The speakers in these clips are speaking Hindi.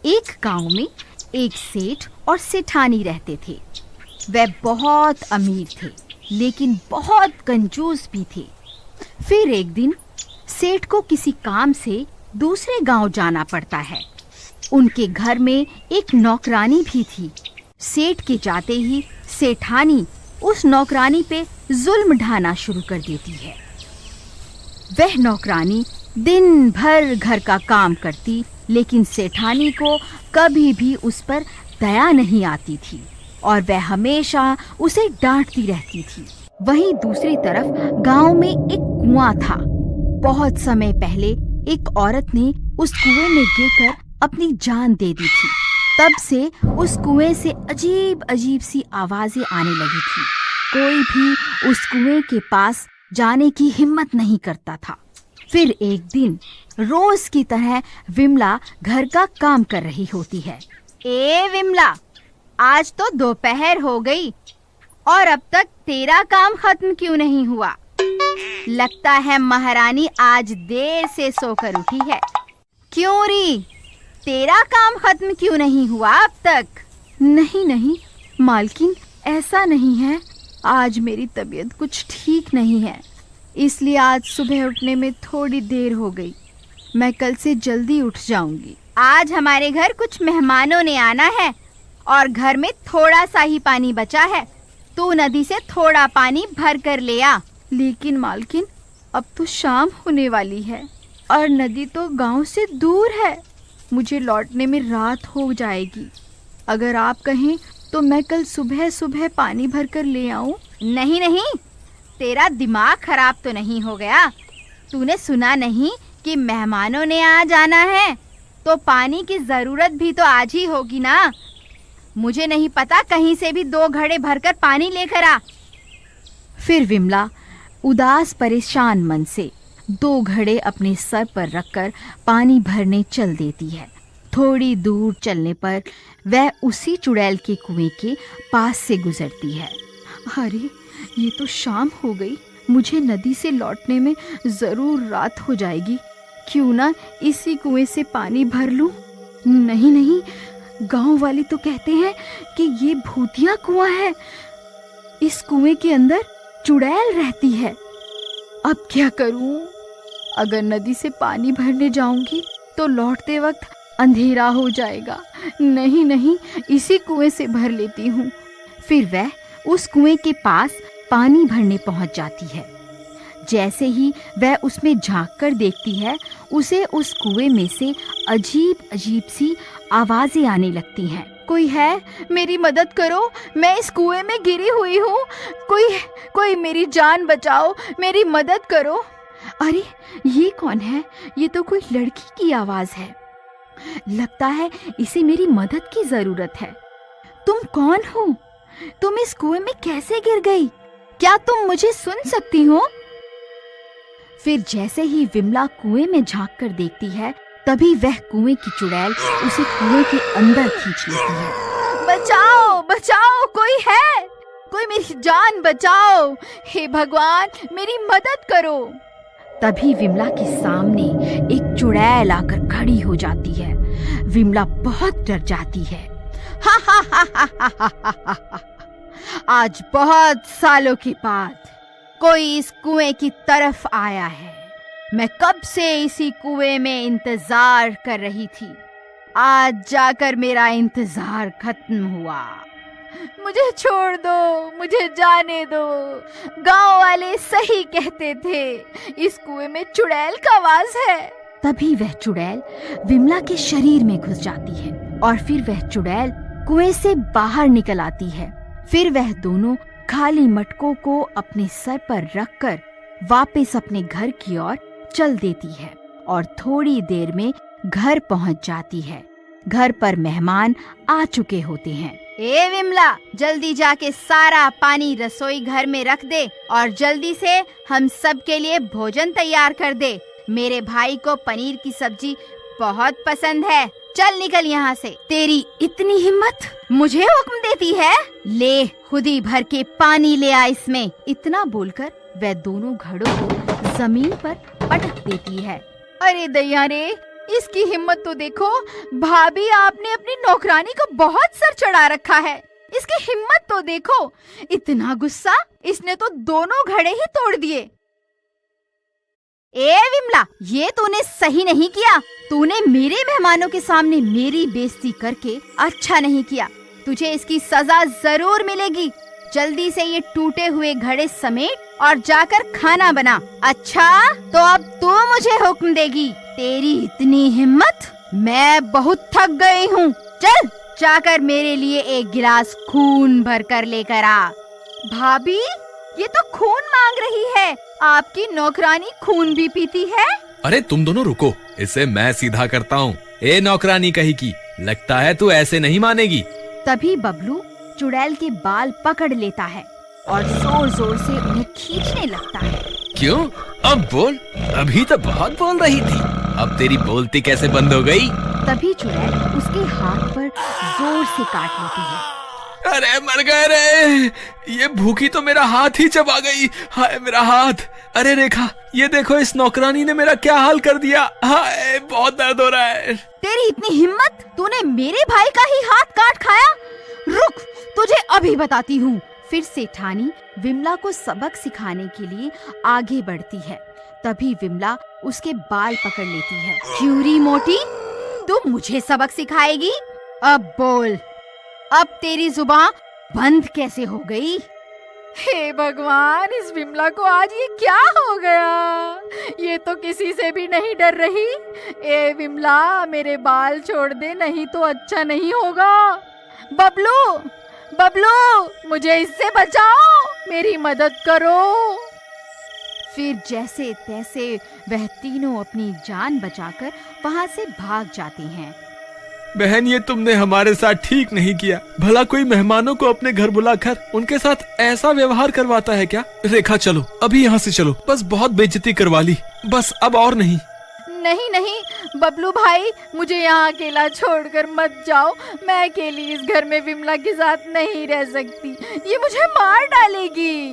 एक गांव में एक सेठ और सेठानी रहते थे। वे बहुत अमीर थे, लेकिन बहुत कंजूस भी थे। फिर एक दिन सेठ को किसी काम से दूसरे गांव जाना पड़ता है। उनके घर में एक नौकरानी भी थी। सेठ के जाते ही सेठानी उस नौकरानी पे जुल्म ढाना शुरू कर देती है। वह नौकरानी दिन भर घर का काम करती, लेकिन सेठानी को कभी भी उस पर दया नहीं आती थी और वह हमेशा उसे डांटती रहती थी। वहीं दूसरी तरफ गांव में एक कुआं था। बहुत समय पहले एक औरत ने उस कुएं में गिरकर अपनी जान दे दी थी। तब से उस कुएं से अजीब अजीब सी आवाजें आने लगी थी। कोई भी उस कुएं के पास जाने की हिम्मत नहीं करता था। फिर एक दिन रोज की तरह विमला घर का काम कर रही होती है। ए विमला, आज तो दोपहर हो गई और अब तक तेरा काम खत्म क्यों नहीं हुआ? लगता है महारानी आज देर से सोकर उठी है। क्यों री, तेरा काम खत्म क्यों नहीं हुआ अब तक? नहीं नहीं मालकिन, ऐसा नहीं है। आज मेरी तबीयत कुछ ठीक नहीं है, इसलिए आज सुबह उठने में थोड़ी देर हो गई। मैं कल से जल्दी उठ जाऊंगी। आज हमारे घर कुछ मेहमानों ने आना है और घर में थोड़ा सा ही पानी बचा है। तू नदी से थोड़ा पानी भर कर ले आ। लेकिन मालकिन, अब तो शाम होने वाली है और नदी तो गांव से दूर है। मुझे लौटने में रात हो जाएगी। अगर आप कहें तो मैं कल सुबह सुबह पानी भर कर ले आऊं? नहीं नहीं, तेरा दिमाग खराब तो नहीं हो गया? तूने सुना नहीं कि मेहमानों ने आ जाना है, तो पानी की जरूरत भी तो आज ही होगी ना। मुझे नहीं पता, कहीं से भी 2 घड़े भरकर पानी लेकर आ। फिर विमला उदास परेशान मन से 2 घड़े अपने सर पर रखकर पानी भरने चल देती है। थोड़ी दूर चलने पर वह उसी चुड़ैल के कुएं के पास से गुजरती है। अरे, ये तो शाम हो गई। मुझे नदी से लौटने में जरूर रात हो जाएगी। क्यों ना इसी कुएं से पानी भर लूं? नहीं नहीं, गांव वाले तो कहते हैं कि ये भूतिया कुआं है। इस कुएं के अंदर चुड़ैल रहती है। अब क्या करूं? अगर नदी से पानी भरने जाऊंगी तो लौटते वक्त अंधेरा हो जाएगा। नहीं नहीं, इसी कुएं से भर लेती हूँ। फिर वह उस कुएं के पास पानी भरने पहुंच जाती है। जैसे ही वह उसमें झांक कर देखती है, उसे उस कुएं में से अजीब अजीब सी आवाजें आने लगती हैं। कोई है? मेरी मदद करो, मैं इस कुएं में गिरी हुई हूँ। कोई मेरी जान बचाओ, मेरी मदद करो। अरे, ये कौन है? ये तो कोई लड़की की आवाज है। लगता है इसे मेरी मदद की जरूरत है। तुम कौन हो? तुम इस कुएं में कैसे गिर गई? क्या तुम मुझे सुन सकती हो? फिर जैसे ही विमला कुएं में झांक कर देखती है, तभी वह कुएं की चुड़ैल उसे कुएं के अंदर खींच लेती है। बचाओ बचाओ, कोई है? कोई मेरी जान बचाओ। हे भगवान, मेरी मदद करो। तभी विमला के सामने एक चुड़ैल आकर खड़ी हो जाती है। विमला बहुत डर जाती है। हा हा हा हा हा हा हा हा। आज बहुत सालों के बाद कोई इस कुएं की तरफ आया है। मैं कब से इसी कुएं में इंतजार कर रही थी। आज जाकर मेरा इंतजार खत्म हुआ। मुझे छोड़ दो, मुझे जाने दो। गांव वाले सही कहते थे, इस कुएं में चुड़ैल का वास है। तभी वह चुड़ैल विमला के शरीर में घुस जाती है और फिर वह चुड़ैल कुएं से बाहर निकल आती है। फिर वह दोनों खाली मटकों को अपने सर पर रखकर वापस अपने घर की ओर चल देती है और थोड़ी देर में घर पहुंच जाती है। घर पर मेहमान आ चुके होते हैं। ए विमला, जल्दी जाके सारा पानी रसोई घर में रख दे और जल्दी से हम सब के लिए भोजन तैयार कर दे। मेरे भाई को पनीर की सब्जी बहुत पसंद है। चल निकल यहाँ से। तेरी इतनी हिम्मत, मुझे हुक्म देती है? ले, खुद ही भर के पानी ले आ इसमें। इतना बोलकर वह दोनों घड़ों को जमीन पर पटक देती है। अरे दैया रे, इसकी हिम्मत तो देखो। भाभी, आपने अपनी नौकरानी को बहुत सर चढ़ा रखा है। इसकी हिम्मत तो देखो। इतना गुस्सा, इसने तो दोनों घड़े ही तोड़ दिए। ए विमला, ये तूने सही नहीं किया। तूने मेरे मेहमानों के सामने मेरी बेइज्जती करके अच्छा नहीं किया। तुझे इसकी सजा जरूर मिलेगी। जल्दी से ये टूटे हुए घड़े समेट और जाकर खाना बना। अच्छा, तो अब तू मुझे हुक्म देगी? तेरी इतनी हिम्मत? मैं बहुत थक गई हूँ। चल, जाकर मेरे लिए एक गिलास खून भर कर लेकर आ। भाभी, ये तो खून मांग रही है। आपकी नौकरानी खून भी पीती है? अरे तुम दोनों रुको, इसे मैं सीधा करता हूँ। ए नौकरानी कहीं की, लगता है तू ऐसे नहीं मानेगी। तभी बबलू चुड़ैल के बाल पकड़ लेता है और जोर जोर से उन्हें खींचने लगता है। क्यों? अब बोल। अभी तो बहुत बोल रही थी, अब तेरी बोलती कैसे बंद हो गई? तभी चुड़ैल उसके हाथ पर जोर से काट लेती है। अरे मर गए रे, ये भूखी तो मेरा हाथ ही चबा गई। हाय मेरा हाथ। अरे रेखा, ये देखो इस नौकरानी ने मेरा क्या हाल कर दिया। हाय, बहुत दर्द हो रहा है। तेरी इतनी हिम्मत, तूने मेरे भाई का ही हाथ काट खाया? रुक, तुझे अभी बताती हूँ। फिर सेठानी विमला को सबक सिखाने के लिए आगे बढ़ती है। तभी विमला उसके बाल पकड़ लेती है। क्यूरी मोटी, तू मुझे सबक सिखाएगी? अब बोल, अब तेरी जुबान बंद कैसे हो गई? हे भगवान, इस विमला को आज ये क्या हो गया? ये तो किसी से भी नहीं डर रही। ए विमला, मेरे बाल छोड़ दे, नहीं तो अच्छा नहीं होगा। बबलू, बबलू, मुझे इससे बचाओ, मेरी मदद करो। फिर जैसे तैसे वह तीनों अपनी जान बचाकर वहां से भाग जाते हैं। बहन, ये तुमने हमारे साथ ठीक नहीं किया। भला कोई मेहमानों को अपने घर बुलाकर उनके साथ ऐसा व्यवहार करवाता है क्या? रेखा, चलो अभी यहाँ से चलो। बस बहुत बेइज्जती करवा ली, बस अब और नहीं। नहीं नहीं बबलू भाई, मुझे यहाँ अकेला छोड़कर मत जाओ। मैं अकेली इस घर में विमला के साथ नहीं रह सकती, ये मुझे मार डालेगी।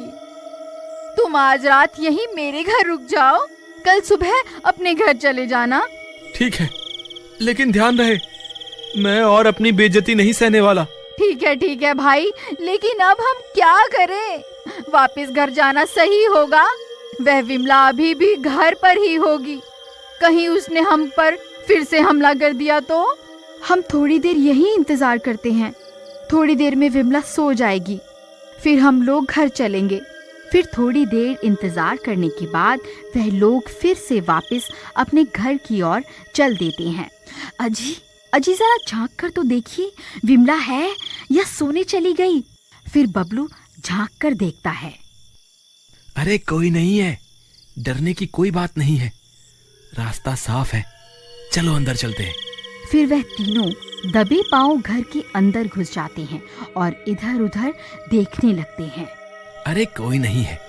तुम आज रात यहीं मेरे घर रुक जाओ, कल सुबह अपने घर चले जाना। ठीक है, लेकिन ध्यान रहे, मैं और अपनी बेइज्जती नहीं सहने वाला। ठीक है भाई, लेकिन अब हम क्या करें? वापस घर जाना सही होगा। वह विमला अभी भी घर पर ही होगी। कहीं उसने हम पर फिर से हमला कर दिया तो? हम थोड़ी देर यहीं इंतजार करते हैं। थोड़ी देर में विमला सो जाएगी, फिर हम लोग घर चलेंगे। फिर थोड़ी देर इंतजार करने के बाद वह लोग फिर से वापस अपने घर की ओर चल देते हैं। अजी जरा झांक कर तो देखिए, विमला है या सोने चली गई? फिर बबलू झांक कर देखता है। अरे कोई नहीं है, डरने की कोई बात नहीं है, रास्ता साफ है, चलो अंदर चलते हैं। फिर वह तीनों दबे पांव घर के अंदर घुस जाते हैं और इधर उधर देखने लगते हैं। अरे कोई नहीं है,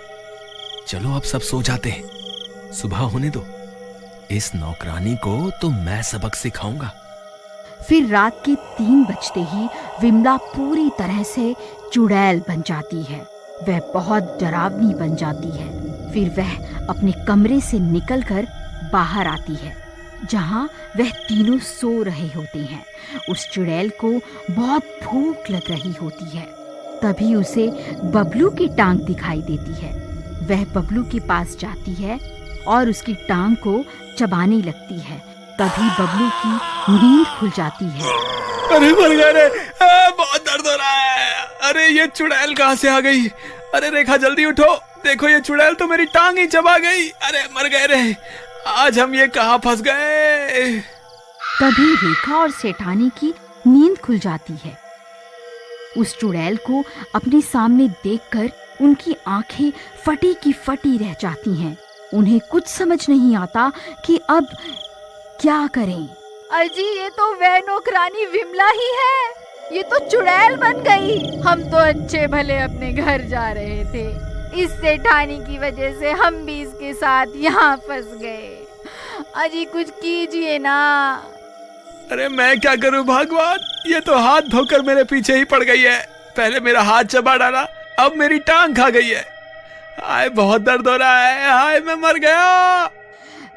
चलो अब सब सो जाते हैं, सुबह होने दो। इस नौकरानी को तो मैं सबक सिखाऊंगा। फिर रात के 3 बजते ही विमला पूरी तरह से चुड़ैल बन जाती है। वह बहुत डरावनी बन जाती है। फिर वह अपने कमरे से निकलकर बाहर आती है, जहां वह तीनों सो रहे होते हैं। उस चुड़ैल को बहुत भूख लग रही होती है। तभी उसे बबलू की टांग दिखाई देती है। वह बबलू के पास जाती है और उसकी टांग को चबाने लगती है। तभी बबलू की नींद खुल जाती है। अरे मर गए रे, बहुत दर्द हो रहा है। अरे ये चुड़ैल कहाँ से आ गई? अरे रेखा जल्दी उठो, देखो ये चुड़ैल तो मेरी टांग ही चबा गई। अरे मर गए रे, आज हम ये कहाँ फंस गए? तभी रेखा और सेठानी की नींद खुल जाती है। उस चुड़ैल को अपने सामने देखकर उनकी आंखें फटी की फटी रह जाती हैं। उन्हें कुछ समझ नहीं आता कि अब क्या करें। अजी, ये तो वह नौकरानी विमला ही है, ये तो चुड़ैल बन गई। हम तो अच्छे भले अपने घर जा रहे थे, इस सेठानी की वजह से हम भी इसके साथ यहाँ फंस गए। अजी कुछ कीजिए ना। अरे मैं क्या करूं भगवान, ये तो हाथ धोकर मेरे पीछे ही पड़ गई है। पहले मेरा हाथ चबा डाला, अब मेरी टांग खा गई है। हाय बहुत दर्द हो रहा है, हाय मैं मर गया।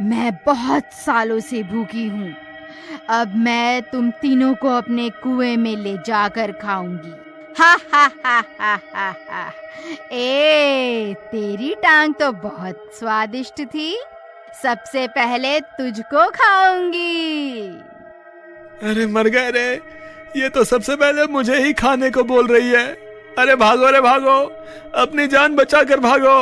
मैं बहुत सालों से भूखी हूँ। अब मैं तुम तीनों को अपने कुएं में ले जाकर खाऊंगी। हा हा हा हा हा हा। ए, तेरी टांग तो बहुत स्वादिष्ट थी। सबसे पहले तुझको खाऊंगी। अरे मर गए रे, ये तो सबसे पहले मुझे ही खाने को बोल रही है। अरे भागो रे भागो, अपनी जान बचा कर भागो।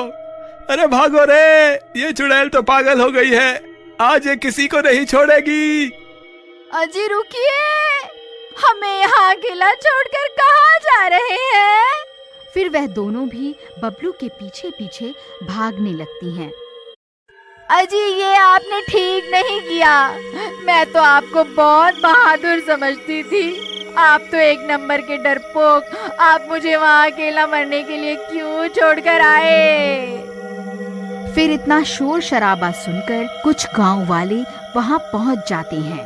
अरे भागो रे, ये चुड़ैल तो पागल हो गई है, आज ये किसी को नहीं छोड़ेगी। अजी रुकिए, हमें यहाँ अकेला छोड़कर कहाँ जा रहे हैं? फिर वह दोनों भी बबलू के पीछे पीछे भागने लगती हैं। अजी ये आपने ठीक नहीं किया। मैं तो आपको बहुत बहादुर समझती थी। आप तो एक नंबर के डरपोक। आप मुझे वहाँ अकेला मरने के लिए क्यों छोड़कर आए? फिर इतना शोर शराबा सुनकर कुछ गांव वाले वहां पहुंच जाते हैं।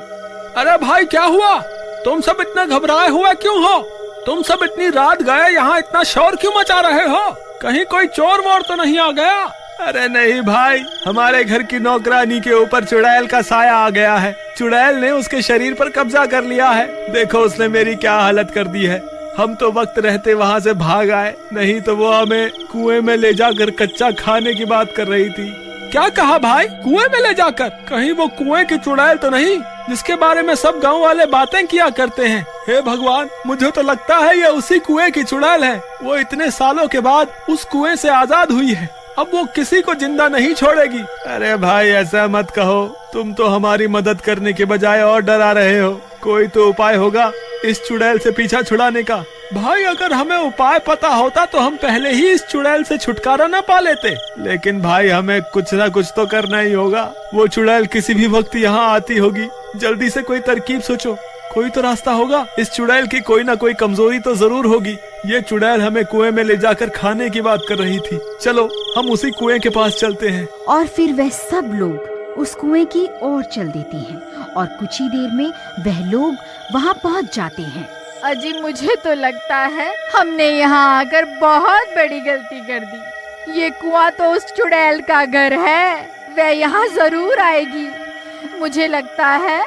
अरे भाई क्या हुआ? तुम सब इतना घबराए हुए क्यों हो? तुम सब इतनी रात गए यहाँ इतना शोर क्यों मचा रहे हो? कहीं कोई चोर वोर तो नहीं आ गया? अरे नहीं भाई, हमारे घर की नौकरानी के ऊपर चुड़ैल का साया आ गया है। चुड़ैल ने उसके शरीर पर कब्जा कर लिया है। देखो उसने मेरी क्या हालत कर दी है। हम तो वक्त रहते वहाँ से भाग आए, नहीं तो वो हमें कुएं में ले जाकर कच्चा खाने की बात कर रही थी। क्या कहा भाई? कुएं में ले जाकर? कहीं वो कुएं की चुड़ैल तो नहीं जिसके बारे में सब गांव वाले बातें किया करते हैं? हे भगवान, मुझे तो लगता है ये उसी कुएं की चुड़ैल है। वो इतने सालों के बाद उस कुएं से आजाद हुई है, अब वो किसी को जिंदा नहीं छोड़ेगी। अरे भाई ऐसा मत कहो, तुम तो हमारी मदद करने के बजाय और डरा रहे हो। कोई तो उपाय होगा इस चुड़ैल से पीछा छुड़ाने का। भाई अगर हमें उपाय पता होता तो हम पहले ही इस चुड़ैल से छुटकारा न पा लेते। लेकिन भाई हमें कुछ ना कुछ तो करना ही होगा। वो चुड़ैल किसी भी वक्त यहाँ आती होगी। जल्दी से कोई तरकीब सोचो, कोई तो रास्ता होगा। इस चुड़ैल की कोई ना कोई कमजोरी तो जरूर होगी। ये चुड़ैल हमें कुएं में ले जाकर खाने की बात कर रही थी। चलो हम उसी कुएं के पास चलते हैं। और फिर वह सब लोग उस कुएं की ओर चल देते हैं और कुछ ही देर में वह लोग वहां पहुंच जाते हैं। अजी मुझे तो लगता है हमने यहाँ आकर बहुत बड़ी गलती कर दी। ये कुआं तो उस चुड़ैल का घर है, वह यहाँ जरूर आएगी। मुझे लगता है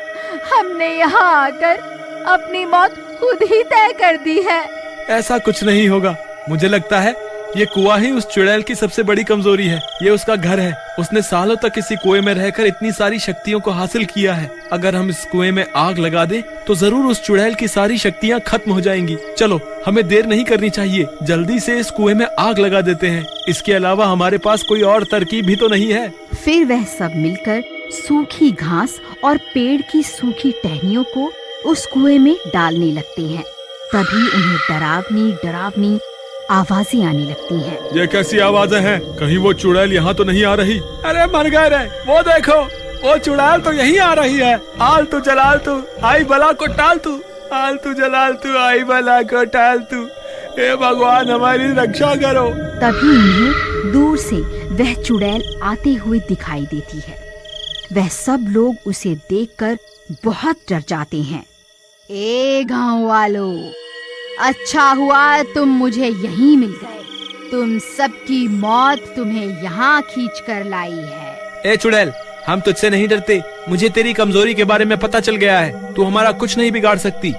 हमने यहाँ आकर अपनी मौत खुद ही तय कर दी है। ऐसा कुछ नहीं होगा, मुझे लगता है ये कुआं ही उस चुड़ैल की सबसे बड़ी कमजोरी है। ये उसका घर है। उसने सालों तक इसी कुएं में रहकर इतनी सारी शक्तियों को हासिल किया है। अगर हम इस कुएं में आग लगा दें तो जरूर उस चुड़ैल की सारी शक्तियां खत्म हो जाएंगी। चलो हमें देर नहीं करनी चाहिए, जल्दी से इस कुएं में आग लगा देते हैं। इसके अलावा हमारे पास कोई और तरकीब भी तो नहीं है। फिर वह सब मिलकर सूखी घास और पेड़ की सूखी टहनियों को उस कुएं में डालने लगते हैं। तभी उन्हें डरावनी डरावनी आवाजें आने लगती हैं। ये कैसी आवाजें हैं? कहीं वो चुड़ैल यहाँ तो नहीं आ रही? अरे मर गए रे, वो देखो वो चुड़ैल तो यहीं आ रही है। आल तू जलाल तू आई बला को टाल तू, आल तू जलाल तू आई बला को टाल तू। हे भगवान हमारी रक्षा करो। तभी उन्हें दूर से वह चुड़ैल आते हुए दिखाई देती है। वह सब लोग उसे देखकर बहुत डर जाते हैं। ए गांव वालों, अच्छा हुआ तुम मुझे यहीं मिल गए। तुम सबकी मौत तुम्हें यहाँ खींच कर लाई है। ए चुड़ैल, हम तुझसे नहीं डरते। मुझे तेरी कमजोरी के बारे में पता चल गया है। तू हमारा कुछ नहीं बिगाड़ सकती।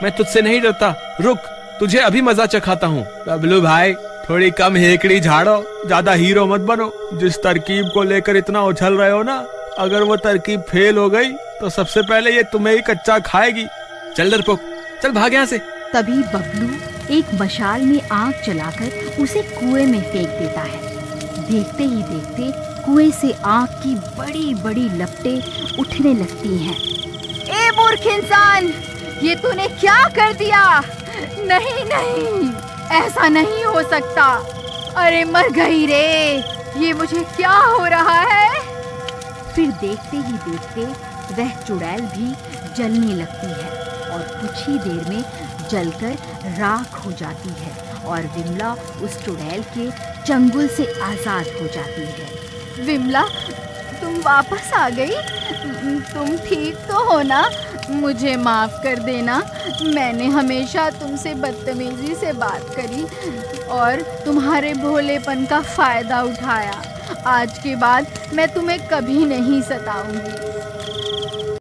मैं तुझसे नहीं डरता। रुक, तुझे अभी मजा चखाता हूँ। बबलू भाई थोड़ी कम हेकड़ी झाड़ो, ज्यादा हीरो मत बनो। जिस तरकीब को लेकर इतना उछल रहे हो ना, अगर वो तरकीब फेल हो गई तो सबसे पहले ये तुम्हें ही कच्चा खाएगी। चल डरपोक, चल भाग यहाँ से। तभी बबलू एक मशाल में आग जलाकर उसे कुएं में फेंक देता है। देखते ही देखते कुएं से आग की बड़ी बड़ी लपटें उठने लगती हैं। ए मूर्ख इंसान, ये तूने क्या कर दिया? नहीं नहीं, ऐसा नहीं हो सकता। अरे मर गई रे, ये मुझे क्या हो रहा है? फिर देखते ही देखते वह चुड़ैल भी जलने लगती है और कुछ ही देर में जलकर राख हो जाती है और विमला उस चुड़ैल के चंगुल से आजाद हो जाती है। विमला, तुम वापस आ गई? तुम ठीक तो हो ना? मुझे माफ कर देना, मैंने हमेशा तुमसे बदतमीजी से बात करी और तुम्हारे भोलेपन का फायदा उठाया। आज के बाद मैं तुम्हें कभी नहीं सताऊंगी।